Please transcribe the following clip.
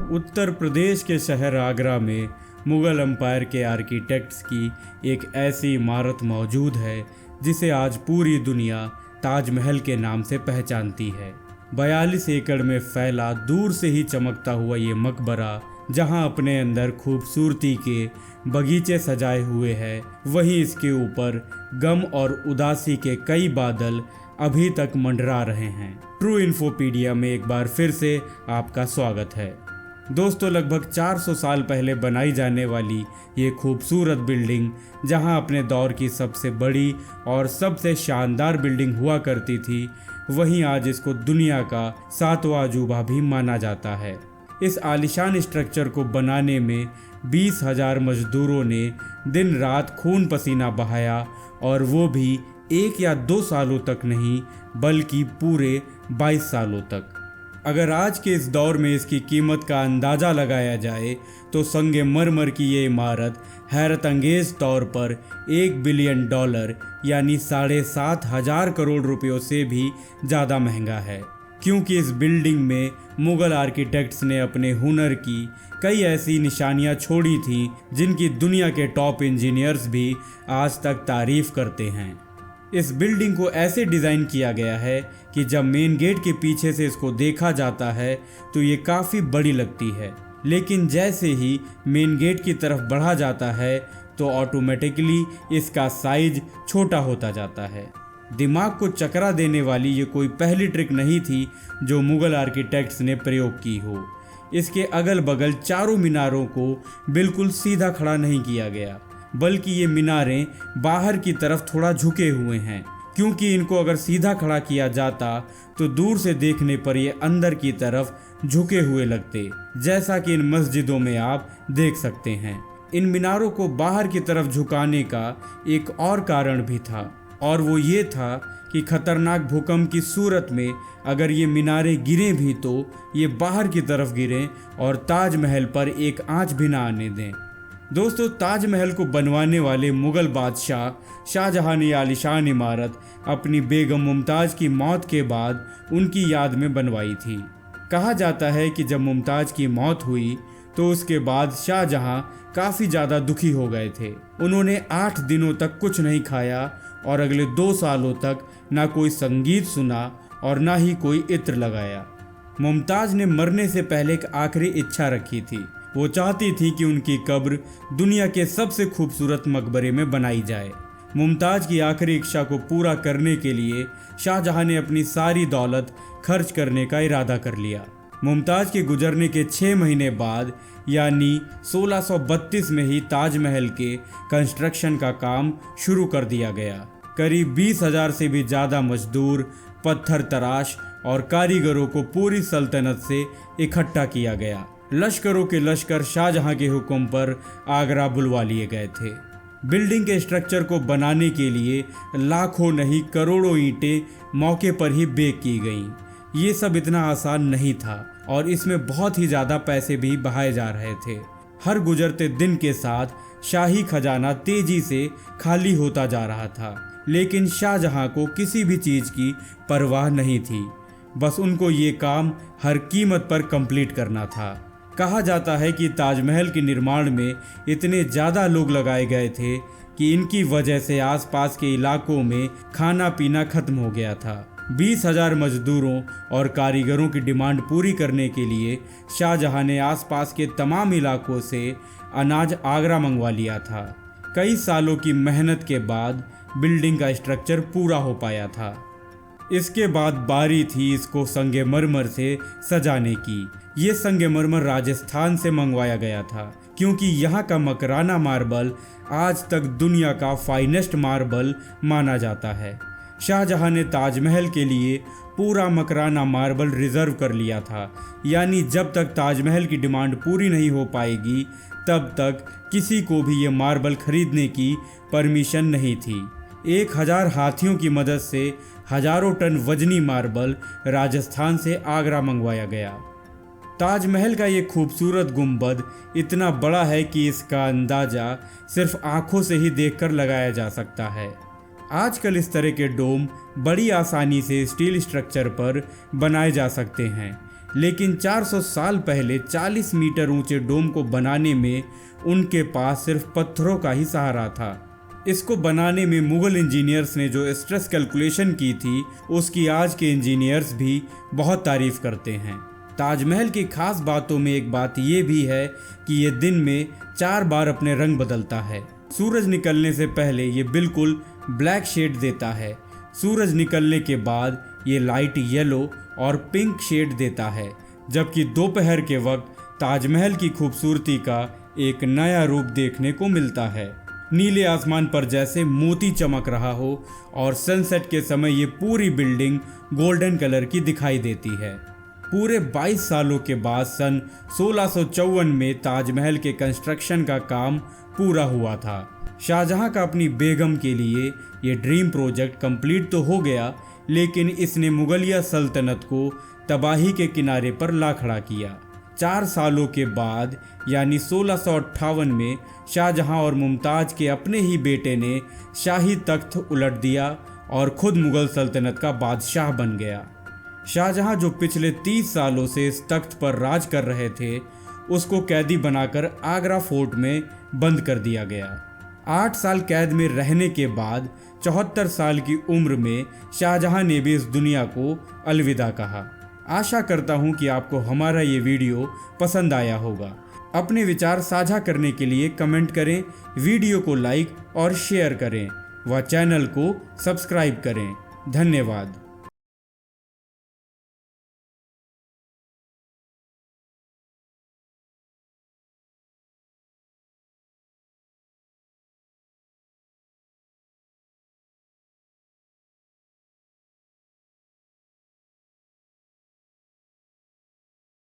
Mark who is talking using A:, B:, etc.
A: उत्तर प्रदेश के शहर आगरा में मुग़ल एम्पायर के आर्किटेक्ट्स की एक ऐसी इमारत मौजूद है जिसे आज पूरी दुनिया ताजमहल के नाम से पहचानती है। 42 एकड़ में फैला दूर से ही चमकता हुआ ये मकबरा, जहां अपने अंदर खूबसूरती के बगीचे सजाए हुए हैं, वहीं इसके ऊपर गम और उदासी के कई बादल अभी तक मंडरा रहे हैं। ट्रू इन्फोपीडिया में एक बार फिर से आपका स्वागत है। दोस्तों, लगभग 400 साल पहले बनाई जाने वाली ये खूबसूरत बिल्डिंग, जहां अपने दौर की सबसे बड़ी और सबसे शानदार बिल्डिंग हुआ करती थी, वहीं आज इसको दुनिया का 7वां अजूबा भी माना जाता है। इस आलीशान स्ट्रक्चर को बनाने में 20,000 मजदूरों ने दिन रात खून पसीना बहाया, और वो भी 1 या 2 सालों तक नहीं, बल्कि पूरे 22 सालों तक। अगर आज के इस दौर में इसकी कीमत का अंदाज़ा लगाया जाए तो संगमरमर की ये इमारत हैरत अंगेज तौर पर $1 बिलियन यानी 7,500 करोड़ रुपयों से भी ज़्यादा महंगा है, क्योंकि इस बिल्डिंग में मुग़ल आर्किटेक्ट्स ने अपने हुनर की कई ऐसी निशानियां छोड़ी थीं जिनकी दुनिया के टॉप इंजीनियर्स भी आज तक तारीफ़ करते हैं। इस बिल्डिंग को ऐसे डिज़ाइन किया गया है कि जब मेन गेट के पीछे से इसको देखा जाता है तो ये काफ़ी बड़ी लगती है, लेकिन जैसे ही मेन गेट की तरफ बढ़ा जाता है तो ऑटोमेटिकली इसका साइज छोटा होता जाता है। दिमाग को चकरा देने वाली ये कोई पहली ट्रिक नहीं थी जो मुग़ल आर्किटेक्ट्स ने प्रयोग की हो। इसके अगल बगल चारों मीनारों को बिल्कुल सीधा खड़ा नहीं किया गया, बल्कि ये मीनारें बाहर की तरफ थोड़ा झुके हुए हैं, क्योंकि इनको अगर सीधा खड़ा किया जाता तो दूर से देखने पर ये अंदर की तरफ झुके हुए लगते, जैसा कि इन मस्जिदों में आप देख सकते हैं। इन मीनारों को बाहर की तरफ झुकाने का एक और कारण भी था, और वो ये था कि खतरनाक भूकंप की सूरत में अगर ये मीनारें गिरें भी तो ये बाहर की तरफ गिरें और ताजमहल पर एक आंच भी ना आने दें। दोस्तों, ताजमहल को बनवाने वाले मुग़ल बादशाह शाहजहां ने आलीशान इमारत अपनी बेगम मुमताज़ की मौत के बाद उनकी याद में बनवाई थी। कहा जाता है कि जब मुमताज़ की मौत हुई तो उसके बाद शाहजहां काफ़ी ज़्यादा दुखी हो गए थे। उन्होंने 8 दिनों तक कुछ नहीं खाया और अगले 2 सालों तक ना कोई संगीत सुना और ना ही कोई इत्र लगाया। मुमताज़ ने मरने से पहले एक आखिरी इच्छा रखी थी। वो चाहती थी कि उनकी कब्र दुनिया के सबसे खूबसूरत मकबरे में बनाई जाए। मुमताज़ की आखिरी इच्छा को पूरा करने के लिए शाहजहां ने अपनी सारी दौलत खर्च करने का इरादा कर लिया। मुमताज़ के गुजरने के 6 महीने बाद यानी 1632 में ही ताजमहल के कंस्ट्रक्शन का काम शुरू कर दिया गया। करीब 20,000 से भी ज़्यादा मजदूर, पत्थर तराश और कारीगरों को पूरी सल्तनत से इकट्ठा किया गया। लश्करों के लश्कर शाहजहां के हुक्म पर आगरा बुलवा लिए गए थे। बिल्डिंग के स्ट्रक्चर को बनाने के लिए लाखों नहीं करोड़ों ईंटें मौके पर ही बेक की गईं। ये सब इतना आसान नहीं था और इसमें बहुत ही ज़्यादा पैसे भी बहाए जा रहे थे। हर गुजरते दिन के साथ शाही खजाना तेजी से खाली होता जा रहा था, लेकिन शाहजहां को किसी भी चीज़ की परवाह नहीं थी। बस उनको ये काम हर कीमत पर कंप्लीट करना था। कहा जाता है कि ताजमहल के निर्माण में इतने ज़्यादा लोग लगाए गए थे कि इनकी वजह से आसपास के इलाकों में खाना पीना खत्म हो गया था। 20,000 मजदूरों और कारीगरों की डिमांड पूरी करने के लिए शाहजहां ने आसपास के तमाम इलाकों से अनाज आगरा मंगवा लिया था। कई सालों की मेहनत के बाद बिल्डिंग का स्ट्रक्चर पूरा हो पाया था। इसके बाद बारी थी इसको संगमरमर से सजाने की। ये संगमरमर राजस्थान से मंगवाया गया था, क्योंकि यहाँ का मकराना मार्बल आज तक दुनिया का फाइनेस्ट मार्बल माना जाता है। शाहजहां ने ताजमहल के लिए पूरा मकराना मार्बल रिजर्व कर लिया था, यानी जब तक ताजमहल की डिमांड पूरी नहीं हो पाएगी तब तक किसी को भी ये मार्बल खरीदने की परमिशन नहीं थी। 1000 हाथियों की मदद से हजारों टन वजनी मार्बल राजस्थान से आगरा मंगवाया गया। ताजमहल का ये खूबसूरत गुंबद इतना बड़ा है कि इसका अंदाज़ा सिर्फ आंखों से ही देखकर लगाया जा सकता है। आजकल इस तरह के डोम बड़ी आसानी से स्टील स्ट्रक्चर पर बनाए जा सकते हैं, लेकिन 400 साल पहले 40 मीटर ऊंचे डोम को बनाने में उनके पास सिर्फ पत्थरों का ही सहारा था। इसको बनाने में मुगल इंजीनियर्स ने जो स्ट्रेस कैलकुलेशन की थी उसकी आज के इंजीनियर्स भी बहुत तारीफ करते हैं। ताजमहल की खास बातों में एक बात ये भी है कि ये दिन में 4 बार अपने रंग बदलता है। सूरज निकलने से पहले ये बिल्कुल ब्लैक शेड देता है, सूरज निकलने के बाद ये लाइट येलो और पिंक शेड देता है, जबकि दोपहर के वक्त ताजमहल की खूबसूरती का एक नया रूप देखने को मिलता है। नीले आसमान पर जैसे मोती चमक रहा हो और सनसेट के समय ये पूरी बिल्डिंग गोल्डन कलर की दिखाई देती है। पूरे 22 सालों के बाद सन 1654 में ताजमहल के कंस्ट्रक्शन का काम पूरा हुआ था। शाहजहां का अपनी बेगम के लिए ये ड्रीम प्रोजेक्ट कंप्लीट तो हो गया, लेकिन इसने मुगलिया सल्तनत को तबाही के किनारे पर ला खड़ा किया। 4 सालों के बाद यानी 1658 में शाहजहां और मुमताज के अपने ही बेटे ने शाही तख्त उलट दिया और खुद मुगल सल्तनत का बादशाह बन गया। शाहजहां जो पिछले 30 सालों से इस तख्त पर राज कर रहे थे, उसको कैदी बनाकर आगरा फोर्ट में बंद कर दिया गया। 8 साल कैद में रहने के बाद 74 साल की उम्र में शाहजहां ने भी इस दुनिया को अलविदा कहा। आशा करता हूं कि आपको हमारा ये वीडियो पसंद आया होगा। अपने विचार साझा करने के लिए कमेंट करें, वीडियो को लाइक और शेयर करें व चैनल को सब्सक्राइब करें। धन्यवाद।